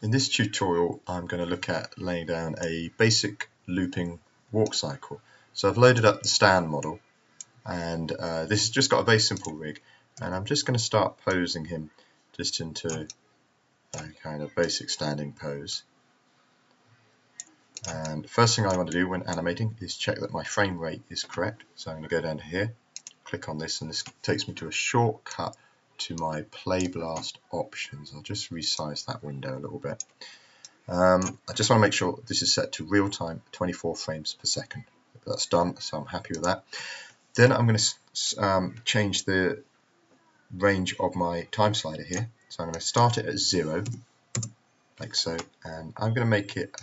In this tutorial, I'm going to look at laying down a basic looping walk cycle. So I've loaded up the stand model, and this has just got a very simple rig, and I'm just going to start posing him just into a kind of basic standing pose. And the first thing I want to do when animating is check that my frame rate is correct. So I'm going to go down to here, click on this, and this takes me to a shortcut to my Play Blast options. I'll just resize that window a little bit. I just want to make sure this is set to real time 24 frames per second. That's done, so I'm happy with that. Then I'm going to change the range of my time slider here. So I'm going to start it at 0, like so, and I'm going to make it,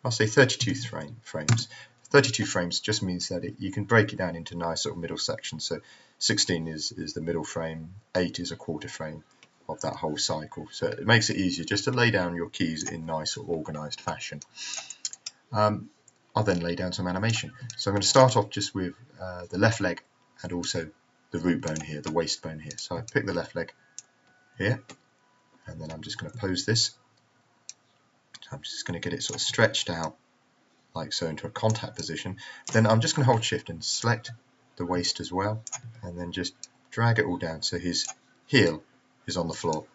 I'll say 32 frames. 32 frames just means that you can break it down into nice sort of middle sections. So 16 is the middle frame, 8 is a quarter frame of that whole cycle. So it makes it easier just to lay down your keys in nice or organized fashion. I'll then lay down some animation. So I'm going to start off just with the left leg and also the root bone here, the waist bone here. So I pick the left leg here, and then I'm just going to pose this. So I'm just going to get it sort of stretched out like so into a contact position. Then I'm just going to hold shift and select the waist as well, and then just drag it all down so his heel is on the floor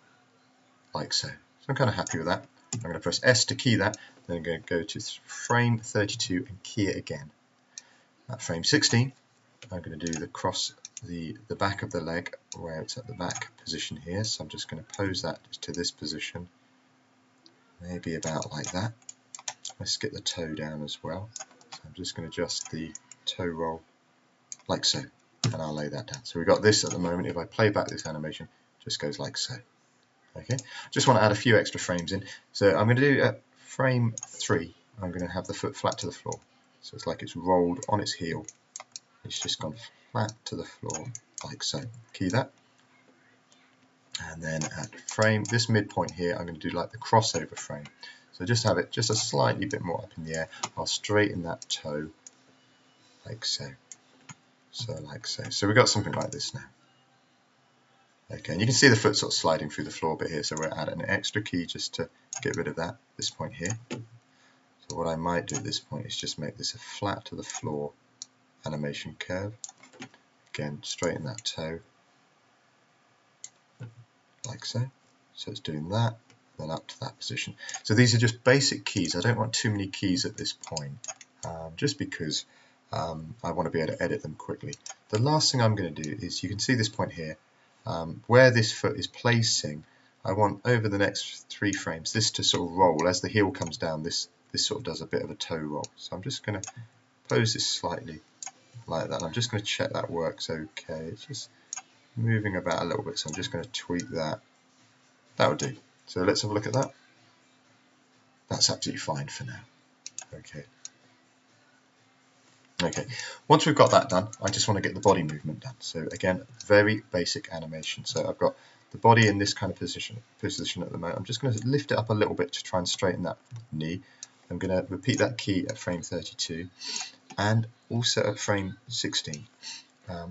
like so. So I'm kind of happy with that. I'm going to press S to key that, then I'm going to go to frame 32 and key it again. At frame 16, I'm going to do the back of the leg where it's at the back position here. So I'm just going to pose that just to this position, maybe about like that. Let's get the toe down as well. So I'm just going to adjust the toe roll like so, and I'll lay that down. So we've got this at the moment. If I play back this animation, it just goes like so. Okay, just want to add a few extra frames in. So I'm going to do at frame 3, I'm going to have the foot flat to the floor. So it's like it's rolled on its heel. It's just gone flat to the floor like so. Key that. And then at frame, this midpoint here, I'm going to do like the crossover frame. So just have it just a slightly bit more up in the air. I'll straighten that toe like so. So like so. So we've got something like this now. Okay, and you can see the foot sort of sliding through the floor a bit here, so we're adding an extra key just to get rid of that, this point here. So what I might do at this point is just make this a flat to the floor animation curve. Again, straighten that toe like so. So it's doing that, then up to that position. So these are just basic keys. I don't want too many keys at this point, just because I want to be able to edit them quickly. The last thing I'm going to do is, you can see this point here, where this foot is placing, I want over the next 3 frames this to sort of roll. As the heel comes down, this sort of does a bit of a toe roll. So I'm just going to pose this slightly like that. I'm just going to check that works okay. It's just moving about a little bit, so I'm just going to tweak that. That would do. So let's have a look at that. That's absolutely fine for now. Okay. Okay, once we've got that done, I just want to get the body movement done. So again, very basic animation. So I've got the body in this kind of position at the moment. I'm just going to lift it up a little bit to try and straighten that knee. I'm going to repeat that key at frame 32 and also at frame 16.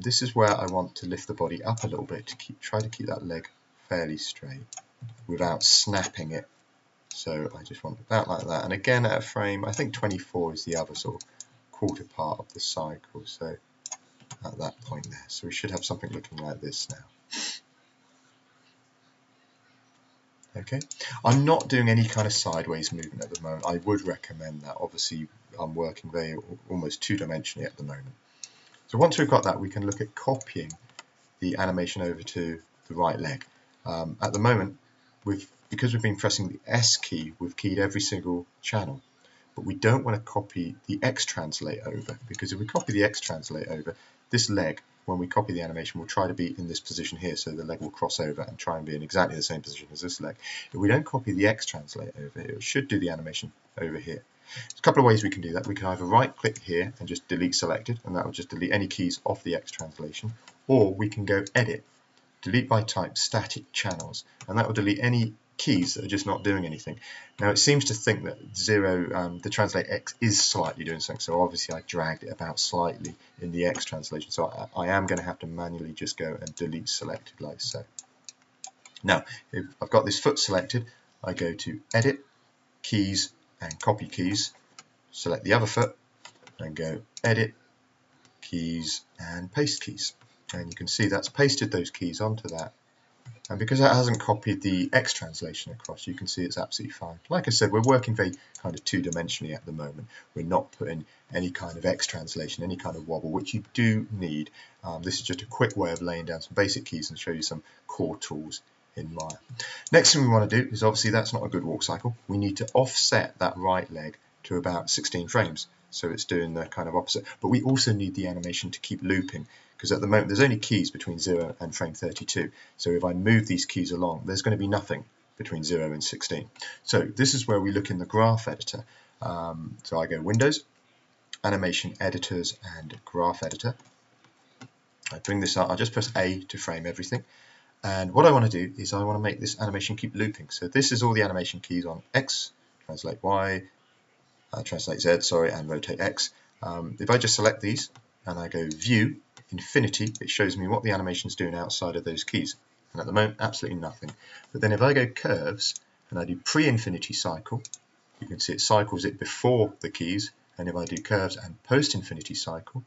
This is where I want to lift the body up a little bit to try to keep that leg fairly straight without snapping it. So I just want about like that. And again, at a frame, I think 24 is the other sort of quarter part of the cycle, so at that point there. So we should have something looking like this now. Okay, I'm not doing any kind of sideways movement at the moment. I would recommend that. Obviously, I'm working almost 2-dimensionally at the moment. So once we've got that, we can look at copying the animation over to the right leg. At the moment, because we've been pressing the S key, we've keyed every single channel. But we don't want to copy the X translate over, because if we copy the X translate over, this leg, when we copy the animation, will try to be in this position here, so the leg will cross over and try and be in exactly the same position as this leg. If we don't copy the X translate over, it should do the animation over here. There's a couple of ways we can do that. We can either right click here and just delete selected, and that will just delete any keys off the X translation, or we can go edit, delete by type static channels, and that will delete any keys that are just not doing anything. Now it seems to think that the translate X is slightly doing something, so obviously I dragged it about slightly in the X translation, so I am going to have to manually just go and delete selected like so. Now if I've got this foot selected, I go to Edit, Keys, and Copy Keys. Select the other foot, and go Edit, Keys, and Paste Keys. And you can see that's pasted those keys onto that. And because that hasn't copied the X translation across, you can see it's absolutely fine. Like I said, we're working very kind of two-dimensionally at the moment. We're not putting any kind of X translation, any kind of wobble, which you do need. This is just a quick way of laying down some basic keys and show you some core tools in Maya. Next thing we want to do is, obviously that's not a good walk cycle. We need to offset that right leg to about 16 frames. So it's doing the kind of opposite. But we also need the animation to keep looping, because at the moment there's only keys between 0 and frame 32. So if I move these keys along, there's going to be nothing between 0 and 16. So this is where we look in the graph editor. So I go Windows, Animation Editors, and Graph Editor. I bring this up, I just press A to frame everything. And what I want to do is I want to make this animation keep looping. So this is all the animation keys on X, translate Y, translate Z, sorry, and rotate X. If I just select these and I go View, Infinity, it shows me what the animation is doing outside of those keys. And at the moment, absolutely nothing. But then if I go Curves and I do Pre-Infinity Cycle, you can see it cycles it before the keys. And if I do Curves and Post-Infinity Cycle,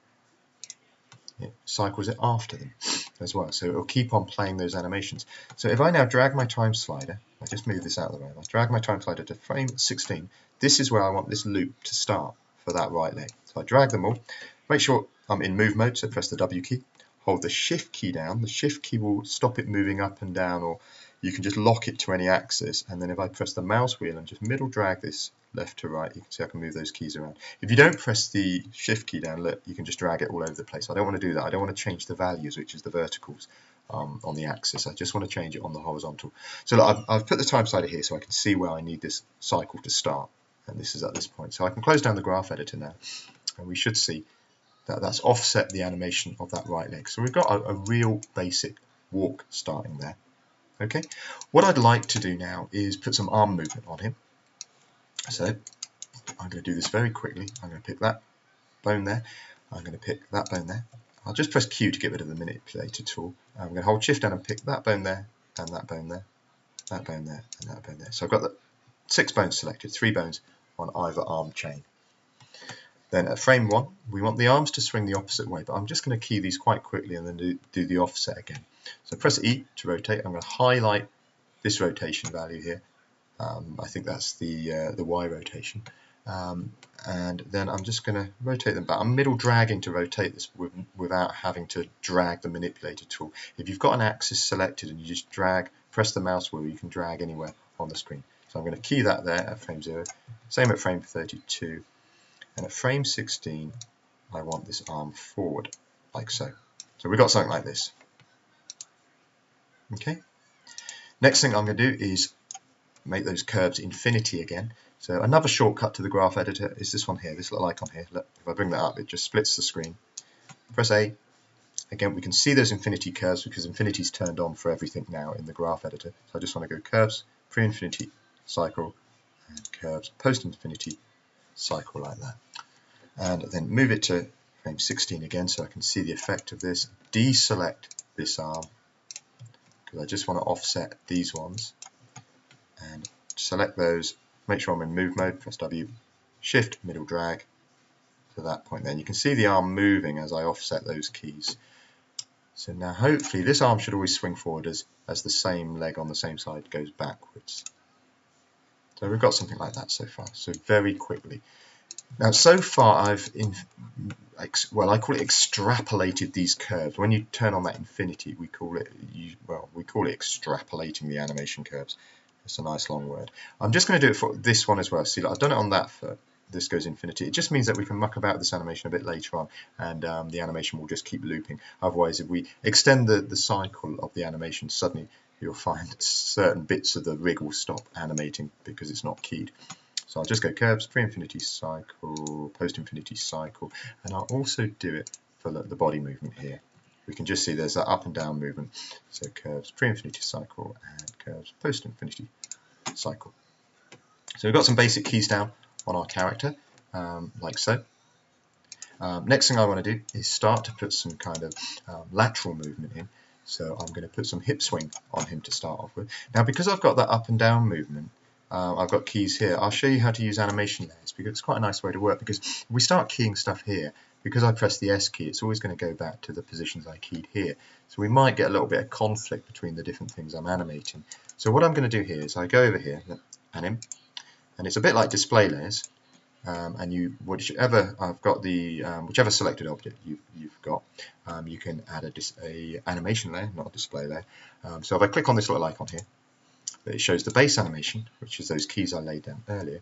it cycles it after them as well. So it will keep on playing those animations. So if I now drag my time slider, I just move this out of the way, I drag my time slider to frame 16, this is where I want this loop to start for that right leg. So I drag them all, make sure I'm in move mode, so press the W key, hold the shift key down, the shift key will stop it moving up and down, or you can just lock it to any axis, and then if I press the mouse wheel and just middle drag this left to right, you can see I can move those keys around. If you don't press the shift key down, look, you can just drag it all over the place. I don't want to do that. I don't want to change the values, which is the verticals on the axis. I just want to change it on the horizontal. So look, I've put the time slider here so I can see where I need this cycle to start, and this is at this point. So I can close down the graph editor now, and we should see that that's offset the animation of that right leg. So we've got a real basic walk starting there. Okay, what I'd like to do now is put some arm movement on him. So I'm going to do this very quickly. I'm going to pick that bone there. I'm going to pick that bone there. I'll just press Q to get rid of the manipulator tool. I'm going to hold Shift down and pick that bone there, and that bone there, that bone there, and that bone there. So I've got the 6 bones selected, 3 bones on either arm chain. Then at frame 1, we want the arms to swing the opposite way, but I'm just going to key these quite quickly and then do the offset again. So press E to rotate. I'm going to highlight this rotation value here. I think that's the Y rotation. And then I'm just going to rotate them back. I'm middle dragging to rotate this without having to drag the manipulator tool. If you've got an axis selected and you just drag, press the mouse wheel, you can drag anywhere on the screen. So I'm going to key that there at frame 0. Same at frame 32. And at frame 16, I want this arm forward, like so. So we've got something like this. Okay. Next thing I'm going to do is make those curves infinity again. So another shortcut to the graph editor is this one here, this little icon here. Look, if I bring that up, it just splits the screen. Press A. Again, we can see those infinity curves because infinity's turned on for everything now in the graph editor. So I just want to go curves, pre-infinity cycle, and curves, post-infinity cycle like that. And then move it to frame 16 again so I can see the effect of this. Deselect this arm because I just want to offset these ones. And select those, make sure I'm in move mode, press W, shift, middle drag to that point there. You can see the arm moving as I offset those keys. So now hopefully this arm should always swing forward as the same leg on the same side goes backwards. So we've got something like that so far. So very quickly. Now so far I call it extrapolated these curves. When you turn on that infinity, we call it extrapolating the animation curves. It's a nice long word. I'm just going to do it for this one as well. See, I've done it on that foot. This goes infinity. It just means that we can muck about this animation a bit later on, and the animation will just keep looping. Otherwise, if we extend the cycle of the animation, suddenly you'll find certain bits of the rig will stop animating because it's not keyed. So I'll just go curves, pre-infinity cycle, post-infinity cycle, and I'll also do it for the body movement here. We can just see there's that up and down movement. So curves, pre-infinity cycle, and curves, post-infinity cycle. So we've got some basic keys down on our character, like so. Next thing I want to do is start to put some kind of lateral movement in. So I'm going to put some hip swing on him to start off with. Now because I've got that up and down movement, I've got keys here. I'll show you how to use animation layers because it's quite a nice way to work, because if we start keying stuff here, because I press the S key, it's always going to go back to the positions I keyed here. So we might get a little bit of conflict between the different things I'm animating. So what I'm going to do here is I go over here, anim, and it's a bit like display layers. And whichever I've got the whichever selected object you've got, you can add a animation layer, not a display layer. So if I click on this little icon here, it shows the base animation, which is those keys I laid down earlier.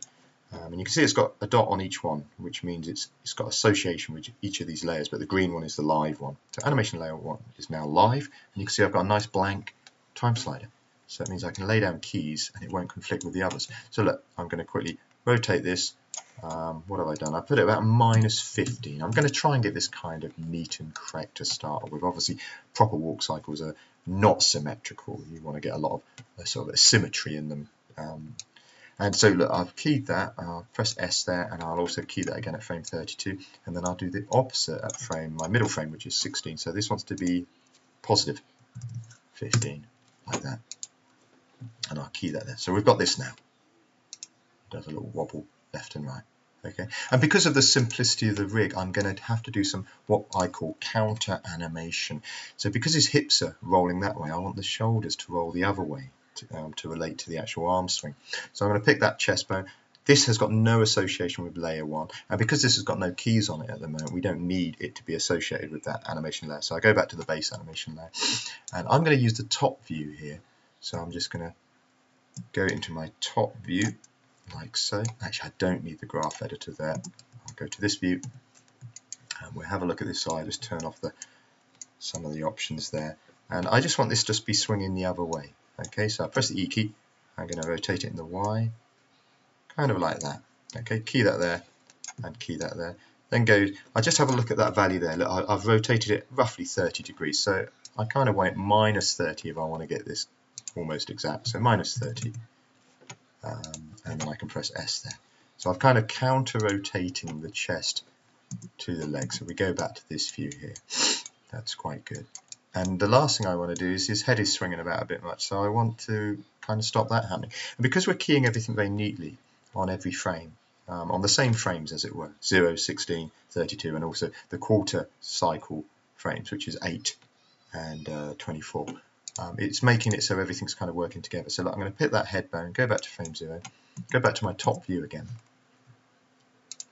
And you can see it's got a dot on each one, which means it's got association with each of these layers, but the green one is the live one. So animation layer 1 is now live, and you can see I've got a nice blank time slider. So that means I can lay down keys and it won't conflict with the others. So look, I'm going to quickly rotate this. What have I done? I put it about -15. I'm going to try and get this kind of neat and correct to start with. Obviously, proper walk cycles are not symmetrical. You want to get a lot of sort of symmetry in them. And so look, I've keyed that. I'll press S there, and I'll also key that again at frame 32. And then I'll do the opposite at my middle frame, which is 16. So this wants to be +15, like that. And I'll key that there. So we've got this now. It does a little wobble left and right. Okay, and because of the simplicity of the rig, I'm going to have to do some what I call counter animation. So because his hips are rolling that way, I want the shoulders to roll the other way to relate to the actual arm swing. So I'm going to pick that chest bone. This has got no association with layer 1, and because this has got no keys on it at the moment, we don't need it to be associated with that animation layer. So I go back to the base animation layer, and I'm going to use the top view here. So I'm just going to go into my top view, like so. Actually, I don't need the graph editor there. I'll go to this view and we'll have a look at this. So I just turn off some of the options there, and I just want this to be swinging the other way. Okay, so I press the E key. I'm going to rotate it in the Y, kind of like that. Okay, key that there and key that there. Then I just have a look at that value there. Look, I've rotated it roughly 30 degrees. So I kind of want it -30 if I want to get this almost exact. So -30. And then I can press S there. So I'm kind of counter rotating the chest to the leg. So we go back to this view here. That's quite good. And the last thing I want to do is his head is swinging about a bit much, so I want to kind of stop that happening. And because we're keying everything very neatly on every frame, on the same frames as it were, 0, 16, 32, and also the quarter cycle frames, which is 8 and 24. It's making it so everything's kind of working together. So look, I'm going to pick that head bone, go back to frame 0, go back to my top view again,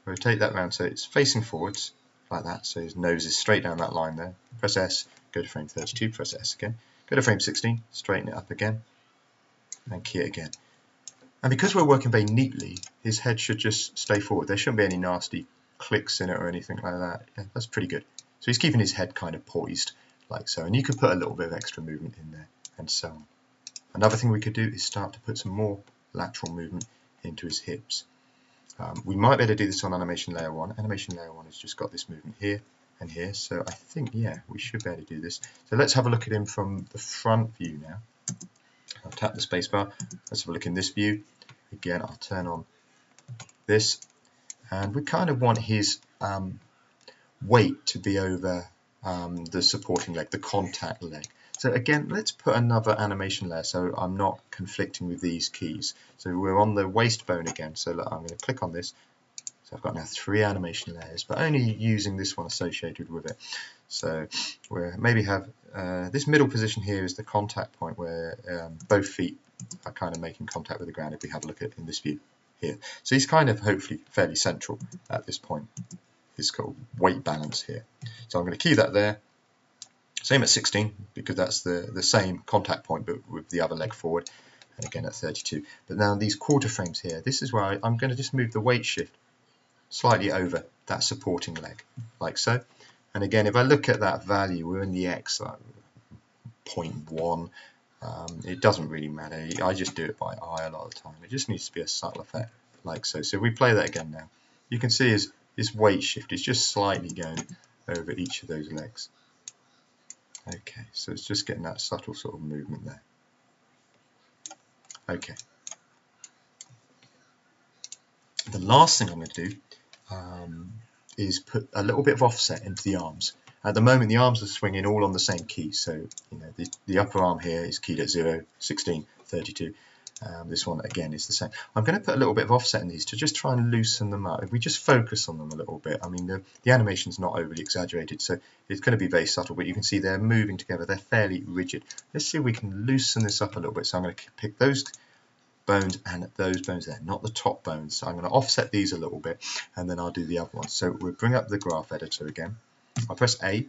rotate that round so it's facing forwards like that, so his nose is straight down that line there. Press S, go to frame 32, press S again, go to frame 16, straighten it up again, and key it again. And because we're working very neatly, his head should just stay forward. There shouldn't be any nasty clicks in it or anything like that. Yeah, that's pretty good. So he's keeping his head kind of poised, like so, and you could put a little bit of extra movement in there, and so on. Another thing we could do is start to put some more lateral movement into his hips. We might be able to do this on animation layer 1. Animation layer 1 has just got this movement here and here, so I think, yeah, we should be able to do this. So let's have a look at him from the front view now. I'll tap the spacebar. Let's have a look in this view. Again, I'll turn on this, and we kind of want his weight to be over the supporting leg, the contact leg. So again, let's put another animation layer so I'm not conflicting with these keys. So we're on the waist bone again. So look, I'm going to click on this. So I've got now 3 animation layers, but only using this one associated with it. So we maybe have this middle position here is the contact point where both feet are kind of making contact with the ground if we have a look at it in this view here. So he's kind of hopefully fairly central at this point. His kind of weight balance here. So I'm going to key that there. Same at 16 because that's the same contact point but with the other leg forward, and again at 32. But now these quarter frames here, this is where I'm going to just move the weight shift slightly over that supporting leg, like so. And again, if I look at that value, we're in the X, 0.1. It doesn't really matter. I just do it by eye a lot of the time. It just needs to be a subtle effect, like so. So if we play that again now, you can see his weight shift is just slightly going over each of those legs. Okay, so it's just getting that subtle sort of movement there. Okay. The last thing I'm going to do is put a little bit of offset into the arms. At the moment, the arms are swinging all on the same key. So, you know, the upper arm here is keyed at 0, 16, 32. This one again is the same. I'm going to put a little bit of offset in these to just try and loosen them up. If we just focus on them a little bit, I mean the animation's not overly exaggerated, so it's going to be very subtle, but you can see they're moving together, they're fairly rigid. Let's see if we can loosen this up a little bit. So I'm going to pick those bones and those bones there, not the top bones. So I'm going to offset these a little bit, and then I'll do the other ones. So we'll bring up the graph editor again. I'll press A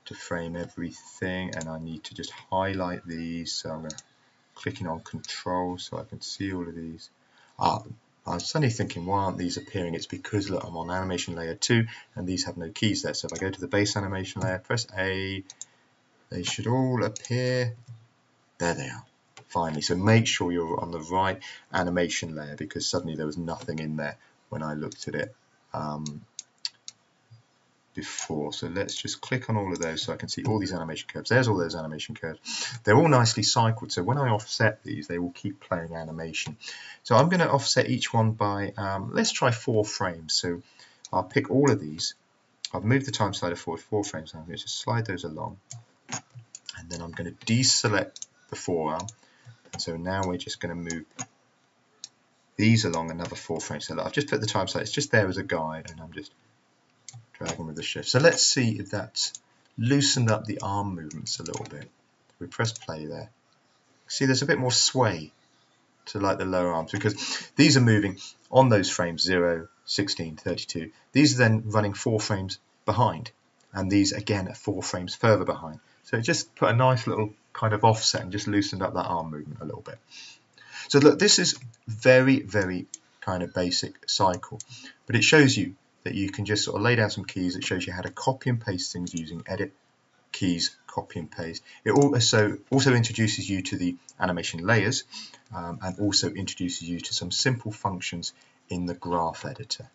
to frame everything, and I need to just highlight these. So I'm going to clicking on control so I can see all of these. I was suddenly thinking, why aren't these appearing? It's because look, I'm on animation layer 2 and these have no keys there. So if I go to the base animation layer, press A, they should all appear. There they are, finally. So make sure you're on the right animation layer, because suddenly there was nothing in there when I looked at it before. So let's just click on all of those so I can see all these animation curves. There's all those animation curves. They're all nicely cycled, so when I offset these, they will keep playing animation. So I'm going to offset each one by, let's try 4 frames. So I'll pick all of these. I've moved the time slider forward 4 frames, and I'm going to just slide those along. And then I'm going to deselect the forearm. And so now we're just going to move these along another 4 frames. So I've just put the time slider, it's just there as a guide, and I'm just dragging with the shift. So let's see if that's loosened up the arm movements a little bit. We press play there. See, there's a bit more sway to like the lower arms, because these are moving on those frames 0, 16, 32. These are then running 4 frames behind, and these again are 4 frames further behind. So it just put a nice little kind of offset and just loosened up that arm movement a little bit. So look, this is very, very kind of basic cycle, but it shows you that you can just sort of lay down some keys. It shows you how to copy and paste things using edit, keys, copy and paste. It also introduces you to the animation layers, and also introduces you to some simple functions in the graph editor.